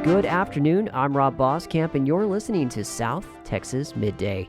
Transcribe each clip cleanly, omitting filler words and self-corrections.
Good afternoon, I'm Rob Boskamp, and you're listening to South Texas Midday.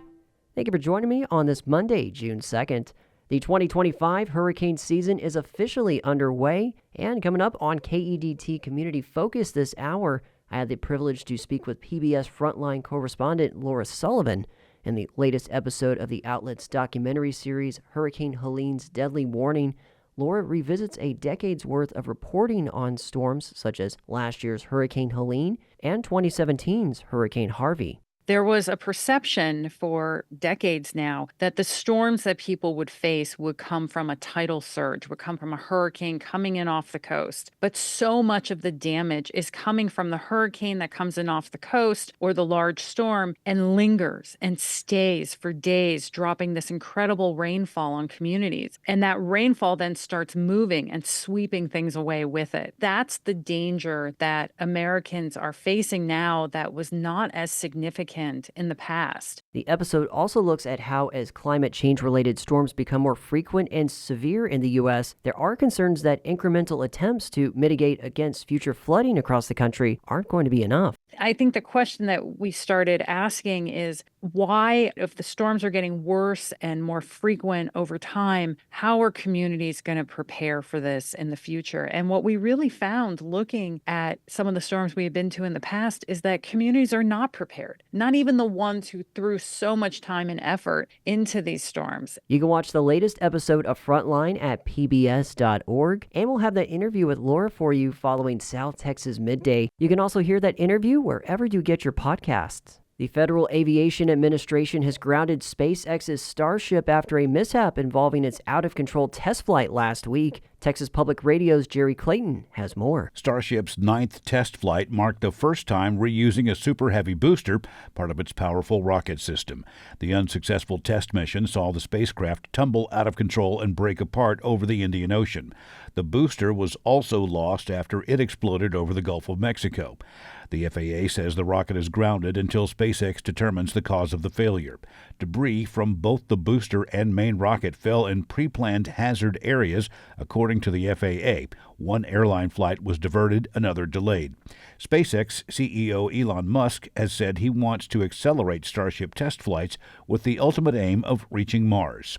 Thank you for joining me on this Monday, June 2nd. The 2025 hurricane season is officially underway, and coming up on KEDT Community Focus this hour, I had the privilege to speak with PBS Frontline correspondent Laura Sullivan in the latest episode of the outlet's documentary series, Hurricane Helene's Deadly Warning. Laura revisits a decade's worth of reporting on storms such as last year's Hurricane Helene and 2017's Hurricane Harvey. There was a perception for decades now that the storms that people would face would come from a tidal surge, would come from a hurricane coming in off the coast. But so much of the damage is coming from the hurricane that comes in off the coast or the large storm and lingers and stays for days, dropping this incredible rainfall on communities. And that rainfall then starts moving and sweeping things away with it. That's the danger that Americans are facing now that was not as significant in the past. The episode also looks at how, as climate change-related storms become more frequent and severe in the U.S., there are concerns that incremental attempts to mitigate against future flooding across the country aren't going to be enough. I think the question that we started asking is why, if the storms are getting worse and more frequent over time, how are communities going to prepare for this in the future? And what we really found looking at some of the storms we had been to in the past is that communities are not prepared, not even the ones who threw so much time and effort into these storms. You can watch the latest episode of Frontline at pbs.org, and we'll have that interview with Laura for you following South Texas Midday. You can also hear that interview wherever you get your podcasts. The Federal Aviation Administration has grounded SpaceX's Starship after a mishap involving its out-of-control test flight last week. Texas Public Radio's Jerry Clayton has more. Starship's ninth test flight marked the first time reusing a Super Heavy booster, part of its powerful rocket system. The unsuccessful test mission saw the spacecraft tumble out of control and break apart over the Indian Ocean. The booster was also lost after it exploded over the Gulf of Mexico. The FAA says the rocket is grounded until SpaceX determines the cause of the failure. Debris from both the booster and main rocket fell in pre-planned hazard areas, according to the FAA. One airline flight was diverted, another delayed. SpaceX CEO Elon Musk has said he wants to accelerate Starship test flights with the ultimate aim of reaching Mars.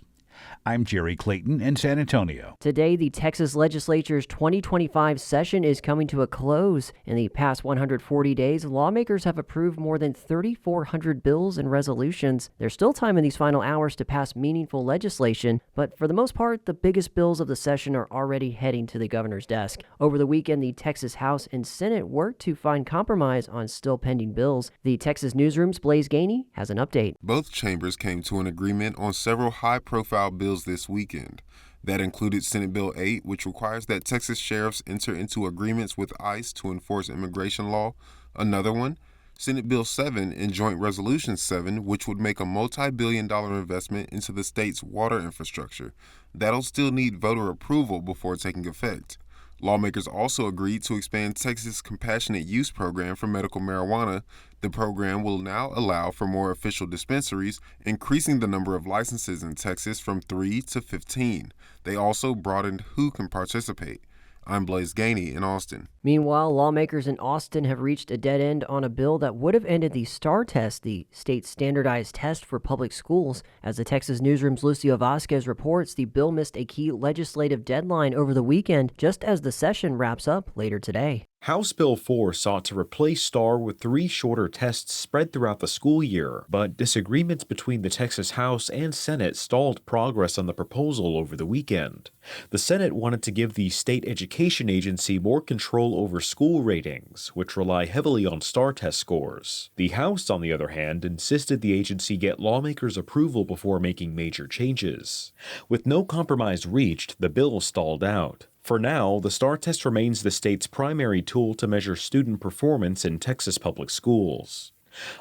I'm Jerry Clayton in San Antonio. Today, the Texas legislature's 2025 session is coming to a close. In the past 140 days, lawmakers have approved more than 3,400 bills and resolutions. There's still time in these final hours to pass meaningful legislation, but for the most part, the biggest bills of the session are already heading to the governor's desk. Over the weekend, the Texas House and Senate worked to find compromise on still pending bills. The Texas Newsroom's Blaze Gainey has an update. Both chambers came to an agreement on several high-profile bills this weekend. That included Senate Bill 8, which requires that Texas sheriffs enter into agreements with ICE to enforce immigration law. Another one, Senate Bill 7 and Joint Resolution 7, which would make a multi-billion-dollar investment into the state's water infrastructure. That'll still need voter approval before taking effect. Lawmakers also agreed to expand Texas' compassionate use program for medical marijuana. The program will now allow for more official dispensaries, increasing the number of licenses in Texas from 3 to 15. They also broadened who can participate. I'm Blaze Gainey in Austin. Meanwhile, lawmakers in Austin have reached a dead end on a bill that would have ended the STAAR test, the state's standardized test for public schools. As the Texas Newsroom's Lucio Vasquez reports, the bill missed a key legislative deadline over the weekend, just as the session wraps up later today. House Bill 4 sought to replace STAAR with 3 shorter tests spread throughout the school year, but disagreements between the Texas House and Senate stalled progress on the proposal over the weekend. The Senate wanted to give the state education agency more control over school ratings, which rely heavily on STAAR test scores. The House, on the other hand, insisted the agency get lawmakers' approval before making major changes. With no compromise reached, the bill stalled out. For now, the STAAR test remains the state's primary tool to measure student performance in Texas public schools.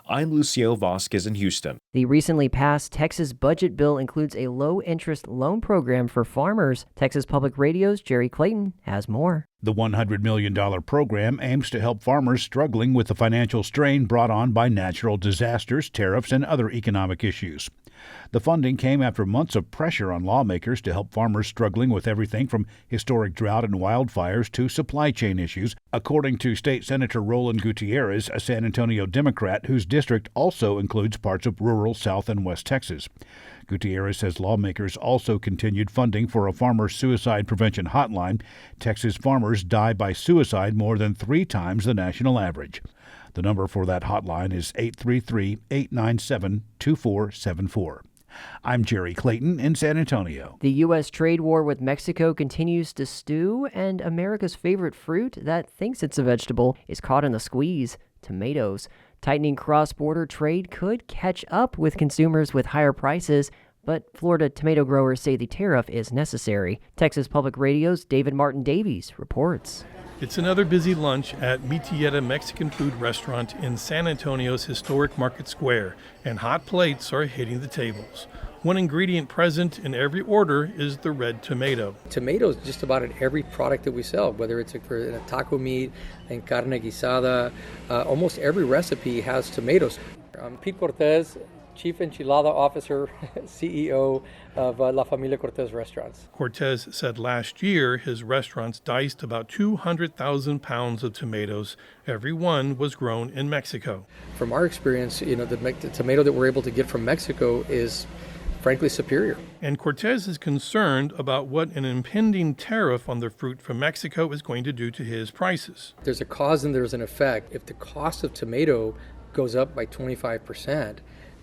I'm Lucio Vasquez in Houston. The recently passed Texas budget bill includes a low-interest loan program for farmers. Texas Public Radio's Jerry Clayton has more. The $100 million program aims to help farmers struggling with the financial strain brought on by natural disasters, tariffs, and other economic issues. The funding came after months of pressure on lawmakers to help farmers struggling with everything from historic drought and wildfires to supply chain issues, according to State Senator Roland Gutierrez, a San Antonio Democrat whose district also includes parts of rural South and West Texas. Gutierrez says lawmakers also continued funding for a farmer suicide prevention hotline. Texas farmers die by suicide more than 3 times the national average. The number for that hotline is 833-897-2474. I'm Jerry Clayton in San Antonio. The U.S. trade war with Mexico continues to stew, and America's favorite fruit that thinks it's a vegetable is caught in the squeeze: tomatoes. Tightening cross-border trade could catch up with consumers with higher prices, but Florida tomato growers say the tariff is necessary. Texas Public Radio's David Martin Davies reports. It's another busy lunch at Mitieta Mexican food restaurant in San Antonio's historic Market Square, and hot plates are hitting the tables. One ingredient present in every order is the red tomato. Tomatoes just about in every product that we sell, whether it's for a taco meat and carne guisada, almost every recipe has tomatoes. Pete Cortez, Chief Enchilada Officer, CEO of La Familia Cortez Restaurants. Cortez said last year his restaurants diced about 200,000 pounds of tomatoes. Every one was grown in Mexico. From our experience, the tomato that we're able to get from Mexico is frankly superior. And Cortez is concerned about what an impending tariff on the fruit from Mexico is going to do to his prices. There's a cause and there's an effect. If the cost of tomato goes up by 25%,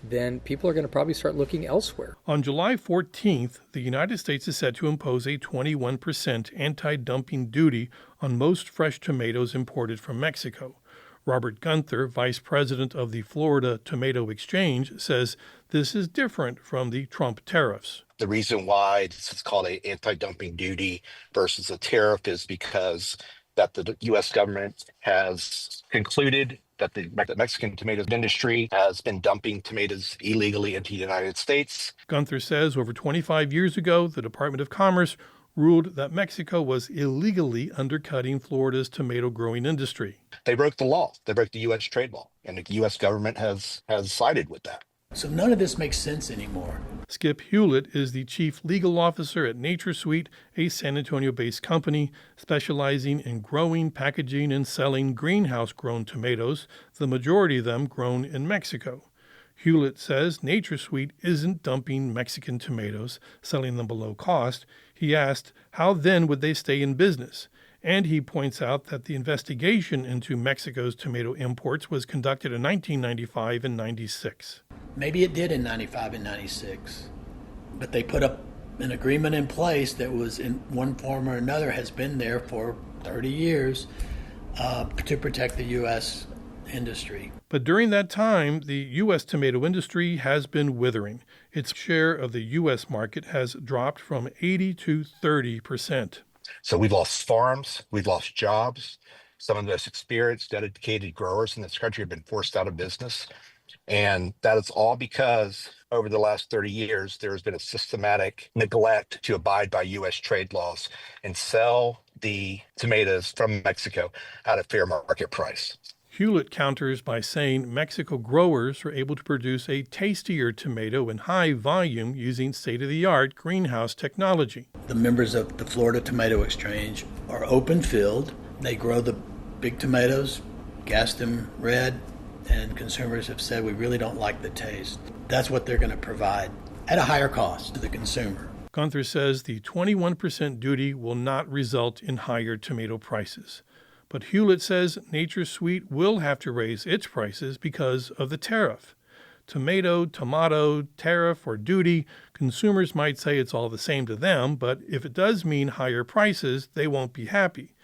then people are going to probably start looking elsewhere. On July 14th, the United States is set to impose a 21% anti-dumping duty on most fresh tomatoes imported from Mexico. Robert Gunther, vice president of the Florida Tomato Exchange, says this is different from the Trump tariffs. The reason why this is called an anti-dumping duty versus a tariff is because that the U.S. government has concluded that the Mexican tomato industry has been dumping tomatoes illegally into the United States. Gunther says over 25 years ago, the Department of Commerce ruled that Mexico was illegally undercutting Florida's tomato growing industry. They broke the law. They broke the U.S. trade law, and the U.S. government has sided with that. So none of this makes sense anymore. Skip Hewlett is the chief legal officer at NatureSweet, a San Antonio-based company specializing in growing, packaging, and selling greenhouse-grown tomatoes, the majority of them grown in Mexico. Hewlett says NatureSweet isn't dumping Mexican tomatoes, selling them below cost. He asked, how then would they stay in business? And he points out that the investigation into Mexico's tomato imports was conducted in 1995 and 96. Maybe it did in 95 and 96, but they put up an agreement in place that was in one form or another has been there for 30 years to protect the U.S. industry. But during that time, the U.S. tomato industry has been withering. Its share of the U.S. market has dropped from 80 to 30%. So we've lost farms, we've lost jobs. Some of the most experienced, dedicated growers in this country have been forced out of business. And that is all because over the last 30 years, there has been a systematic neglect to abide by U.S. trade laws and sell the tomatoes from Mexico at a fair market price. Hewlett counters by saying Mexico growers are able to produce a tastier tomato in high volume using state-of-the-art greenhouse technology. The members of the Florida Tomato Exchange are open-filled. They grow the big tomatoes, gas them red, and consumers have said we really don't like the taste. That's what they're going to provide at a higher cost to the consumer. Gunther says the 21% duty will not result in higher tomato prices. But Hewlett says NatureSweet will have to raise its prices because of the tariff. Tomato, tariff, or duty, consumers might say it's all the same to them, but if it does mean higher prices, they won't be happy.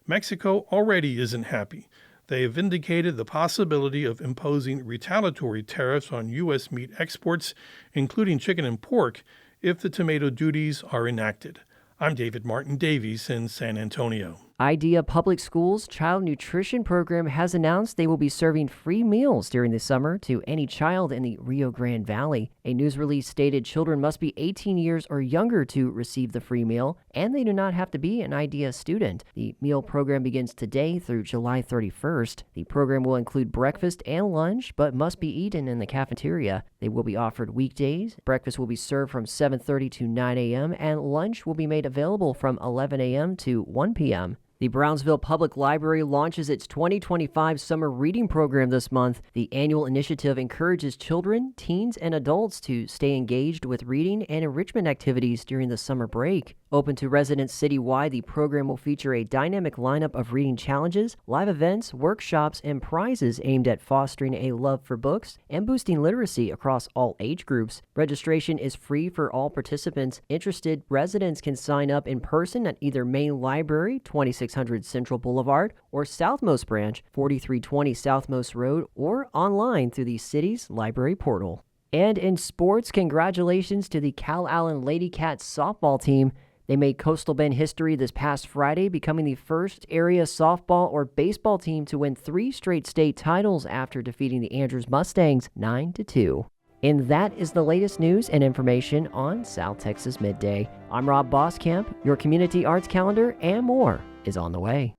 Mexico already isn't happy. They have indicated the possibility of imposing retaliatory tariffs on U.S. meat exports, including chicken and pork, if the tomato duties are enacted. I'm David Martin Davies in San Antonio. Idea Public Schools Child Nutrition Program has announced they will be serving free meals during the summer to any child in the Rio Grande Valley. A news release stated children must be 18 years or younger to receive the free meal, and they do not have to be an Idea student. The meal program begins today through July 31st. The program will include breakfast and lunch, but must be eaten in the cafeteria. They will be offered weekdays. Breakfast will be served from 7:30 to 9 a.m., and lunch will be made available from 11 a.m. to 1 p.m. The Brownsville Public Library launches its 2025 summer reading program this month. The annual initiative encourages children, teens, and adults to stay engaged with reading and enrichment activities during the summer break. Open to residents citywide, the program will feature a dynamic lineup of reading challenges, live events, workshops, and prizes aimed at fostering a love for books and boosting literacy across all age groups. Registration is free for all participants. Interested residents can sign up in person at either Main Library, 2600 Central Boulevard, or Southmost Branch, 4320 Southmost Road, or online through the city's library portal. And in sports, congratulations to the Cal Allen Lady Cats softball team. They made Coastal Bend history this past Friday, becoming the first area softball or baseball team to win 3 straight state titles after defeating the Andrews Mustangs 9-2. And that is the latest news and information on South Texas Midday. I'm Rob Boskamp. Your community arts calendar and more is on the way.